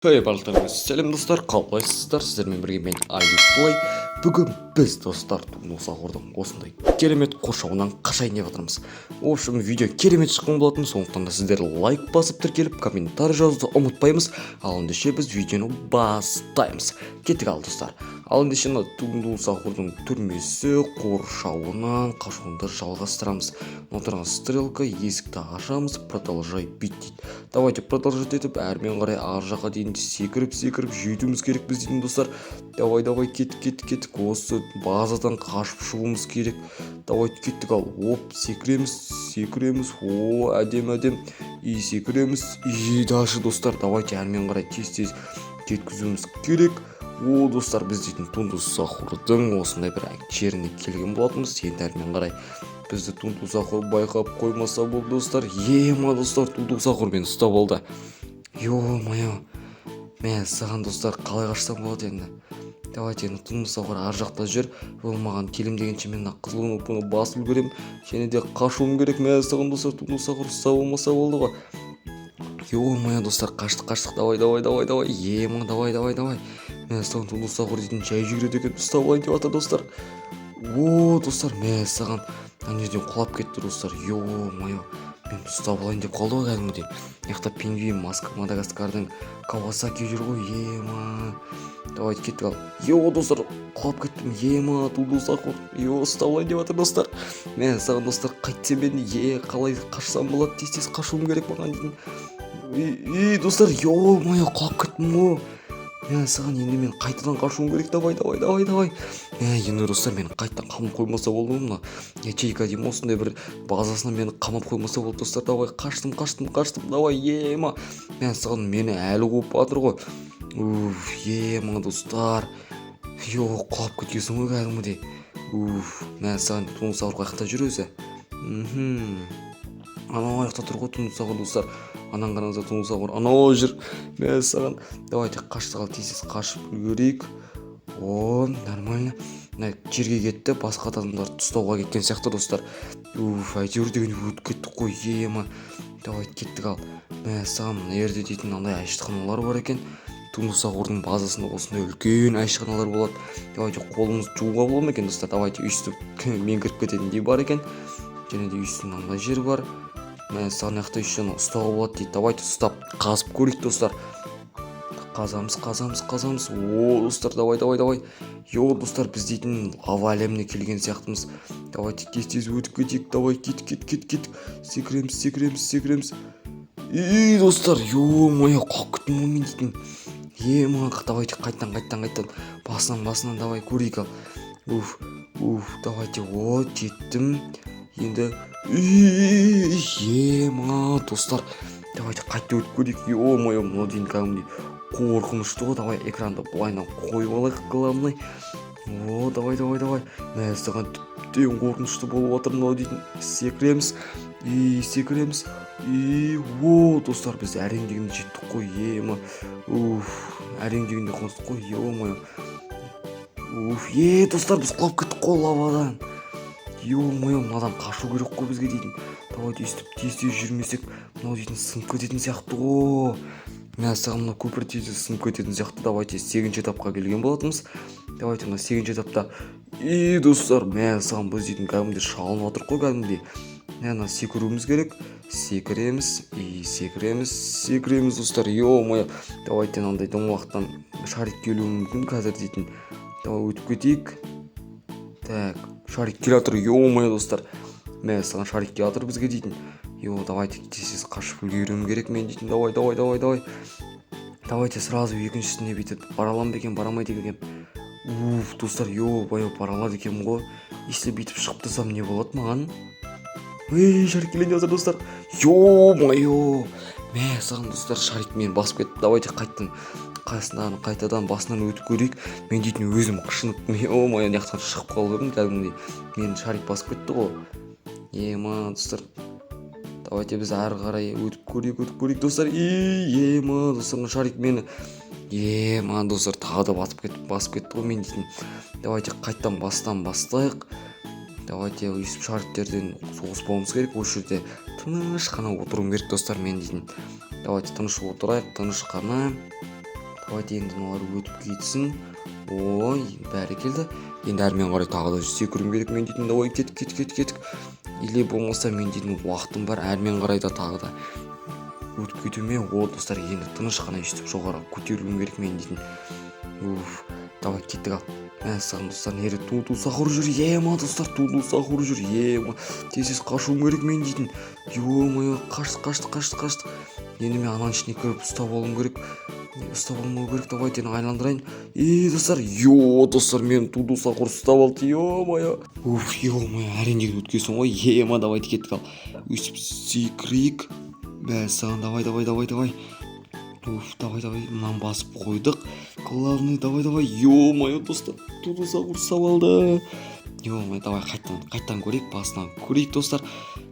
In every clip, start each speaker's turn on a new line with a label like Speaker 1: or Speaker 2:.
Speaker 1: Барлықтарыңыз сәлем достар, қалайсыздар? Сіздермен бірге мен Алиплей. Бүгін біз достар Туңдусақұрдың осындай керемет қоршауынан қашайын деп жатырмыз. В общем, видео керемет шыққан болатын, сондықтан да сіздер лайк басып тіркеліп комментарий жазуды ұмытпаймыз. Ал ендеше біз видеоны бастаймыз. Кеттік ал достар. Ал ендеше Туңдусақұрдың түрмесі қоршауынан қашуды жалғастырамыз. Отырған стрелка, есікті ашамыз, продолжай бит дейді. Давайте продолжать етіп әрмен қарай ар жаққа дейін секіріп жетуіміз керек біз дейтін достар. Давай кеттік осы базадан қашып шығуымыз керек. Давай кеттік ал. Оп, секіреміз. О, әдем и секіреміз и даже достар. Давайте әрмен қарай тез жеткізуіміз керек. О достар, біз дейтін Туңдусақұрдың осындай бір жеріне келген болатынбыз. Енді әрмен қарай бізді Туңдусақұр байқап қоймаса болды достар. Ема достар, Туңдусақұр мені ұстап алды. Ё-моё, мен саған достар қалай қашсам болады енді. Давайте енді Туңдусақұр ар жақта жүр. Ол маған келем дегенше мен қызыл кнопканы басып үлгерем. Және де қашуым керек. Мен саған достар Туңдусақұр ұстап алмаса болды ғой. Ё-моё достар, қаштық. Давай. Ема, давай. Мен саған Туңдусақұр дейтін жай жүгіреді екен, ұстап алайын деп жатыр достар. О достар, мен саған ана жерден құлап кетті достар. Ё-моё, мен ұстап алайын деп қалды ғой кәдімгідей. Яқта пингвин, Мадагаскардың Кавасаки жүр ғой. Ема, давайте кеттік ал. Йо достар, құлап кеттім. Ема, Туңдусақұр, ұстап алайын деп жатыр достар. Мен саған достар қайтсам енді қалай қашсам болады, тез қашуым керек маған дейтін. Достар, ё-моё, құлап кеттім ғой. Мен саған енді мен қайтадан қашуым керек. Давай. Енді достар, мені қайтадан қамап қоймаса болды ма? Ячейка деймін, осындай бір базасына мені қамап қоймаса болды достар. Давай, қаштым. Давай, ема. Мен саған мені әлі қуып батыр ғой. Ема достар. Құлап кеткесің ғой кәдімгідей. Мен саған Туңдусақұр қаяқта жүр өзі. Анау аяқта тұр ғой Туңдусақұр достар. Анан қараңыздар, Туңдусақұр анау жүр. Мен саған давайте қаштық ал, тез қашып үлгерейік. О, нормально. Жерге кетті, басқа адамдарды ұстауға кеткен сияқты достар. Әйтеуір деген өтіп кеттік қой. Ема, давайте кеттік ал. Мен саған ерде дейтін андай әшітханалар бар екен. Туңдусақұрдың базасында осындай үлкен әшітханалар болады. Давайте қолымызды жууға болады ма екен достар? Давайте үстіп мен кіріп кететіндей бар екен. Және де үстін андай жер бар. Мен саған яқта үшін ұстауға болады дейді. Давайте ұстап қазып көрейік достар. Қазамыз. О достар, давай. Йо достар, біз дейтін лава әлеміне келген сияқтымыз. Давайте тез өтіп кетейік. Давай, кет. Секіреміз. Достар, ё-моё, құлап кеттім ғой мен дейтін. Ема, давайте қайтадан басынан давай көрейік ал. Давайте, жеттім. Енді ема достар, давайте қайтта өтіп көрейік. Ё-моё, мынау дейін кәдімгідей қорқынышты ғой. Давай экранды былайынан қойып алайық главный. О, давай. Мен саған тіптен қорқынышты болып жатыр мынау дейтін. Секіреміз. О достар, біз әрең дегенде жеттік қой. Ема, әрең дегенде қоныстық қой. Ё-моё, достар, біз құлап кеттік қой лавадан. Ё-моё, мынадан қашу керек қой бізге дейтін. Давайте өстіп тез жүрмесек мынау дейтін сынып кететін сияқты ғой. Мен саған мына көпір тез сынып кететін сияқты. Давайте 8-ші этапқа келген болатынбыз. Давайте мына 8-ші этапта достар, мен саған біз дейтін кәдімгідей шалынып жатыр ғой кәдімгідей. Мына секіруіміз керек. Секіреміз достар. Ё-моё, давайте мынандай домалақтан шарик келуі мүмкін қазір дейтін. Давай өтіп кетейік. Так, шарик келе жатыр. Ё-моё достар, мен саған шарик келе жатыр бізге дейтін. Давайте тез қашып үлгеруім керек мен дейтін. Давай. Давайте сразу екіншісіне бүйтіп бараламын екен, барамайды екен. Достар, ё-моё, баралады екен ғой. Если бүйтіп шығып тастасам не болады маған? Шарик келе жатыр достар. Ё-моё, мен саған достар шарик мені басып кетті. Давайте қайтадан басынан өтіп көрейік. Мен дейтін өзім қышынып, ё-моё, яқтан шығып қалдым кәдімгідей. Мені шарик басып кетті ғой. Ема достар, давайте біз ары қарай өтіп көрейік достар. Ема достар, шарик мені. Ема достар, тағы да басып кетті ғой мен дейтін. Давайте қайтадан бастан бастайық. Давайте өйстіп шариктерден соғыспауымыз керек. Осы жерде тыныш қана отыруым керек достар мен дейтін. Давайте тыныш отырайық, тыныш қана. давайте енді мыналар өтіп кетсін. Ой, бәрекелді. Енді әрмен қарай тағы да секіруім керек мен дейтін. Давай кеттік. Или болмаса мен дейтін уақытым бар, әрмен қарай да тағы да өтіп кетуіме. О, достар, енді тыныш қана өйстіп жоғары көтерілуім керек мен дейтін. Давай кеттік ал. Мәссаған достар, нере ту сахур жүр, ема достар, ту сахур жүр, ема. Тез қашуым керек мен дейтін. Ё-моё, қашты. Енді мен ананың ішіне кіріп ұстап алуым керек. Ұстап алмау керек, давайте айналдырайын. Достар, достар, мен ту сахур ұстап алды, ё-моё. Ё-моё, әрең деген өткесін ғой, ема, давайте кеттік ал. Өйстіп секірейік. Мәссаған, давай. Давай, мынаны басып қойдық. Главный, давай. Ё-моё, достар, ту сахур ұстап алды. Ё-моё, давай қайттан көрейік, басынан көрейік, достар.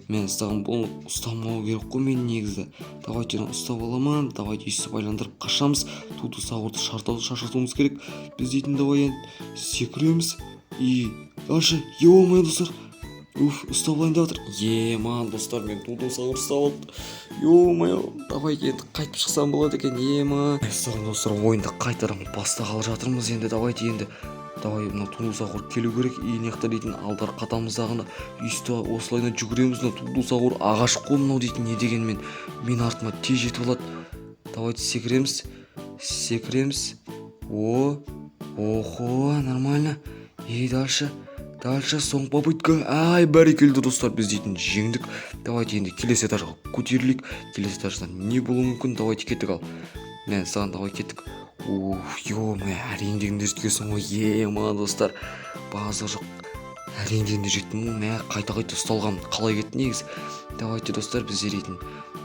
Speaker 1: Мен ұстаған бұл ұстамау керек қой мен негізі. Давайте ұстап аламын. Давайте өйстіп айландырып қашамыз. Ту сахурды шашатуымыз керек. Біз дейтін давай секіреміз. И дальше, ё-моё, достар. Ұстап алайын деп жатыр. Ема, достар, мен ту сахур ұстап алды. Ё-моё, давай енді қайтып шықсам болады екен, ема. Мәссаған достар, ойында қайтадан бастағалы жатырмыз енді. Давай, мына ту сахур келу керек. Неқта дейтін алдар қатамыздағында өйсті осылайна жүгіреміз. Ту сахур ағаш қой мынау дейтін, не дегенмен мен артыма тез жетіп алады. Давайте секіреміз. Охо, нормально. Дальше соң попытка. Ай, бәрекелді достар, біз дейтін жеңдік. Давайте енді келесі этажға көтерілейік. Келесі этаждан не болуы мүмкін? Давайте кеттік ал. Саған давай кеттік. Ё-моё, әрең дегенде жеткесің ғой, ема достар. Базы жоқ. Әрең дегенде жеттім ғой, қайта ұсталған. Қалай кетті негіз? Давайте достар, біз дейтін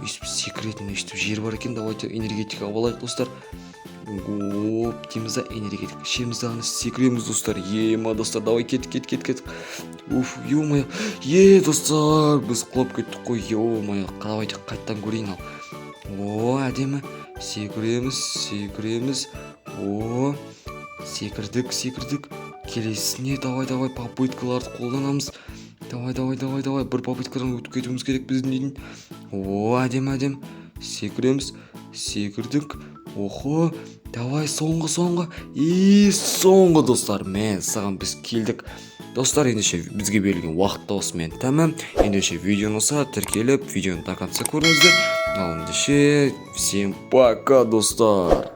Speaker 1: өйстіп секіретін жер бар екен. Давайте энергетика алайық достар. Дейміз да, энергетик ішеміз дағаны секіреміз достар. Ема достар, давай кеттік. Ё-моё, достар, біз құлап кеттік қой, ё-моё. Давайте қайттан көрейін ал. Әдемі. Секіреміз. Секірдік. Келесіне давай попыткаларды қолданамыз. Давай. Бір попыткадан өтіп кетуіміз керек біздің дейтін. Әдем. Секірдік. Охо, давай соңғы. Соңғы достар, саған біз келдік. Достар, ендеше бізге берілген уақыт та осымен тәмам. Ендеше видеоны болса тіркеліп, видеоны до конца көріңіздер. Ал ендеше всем пока достар.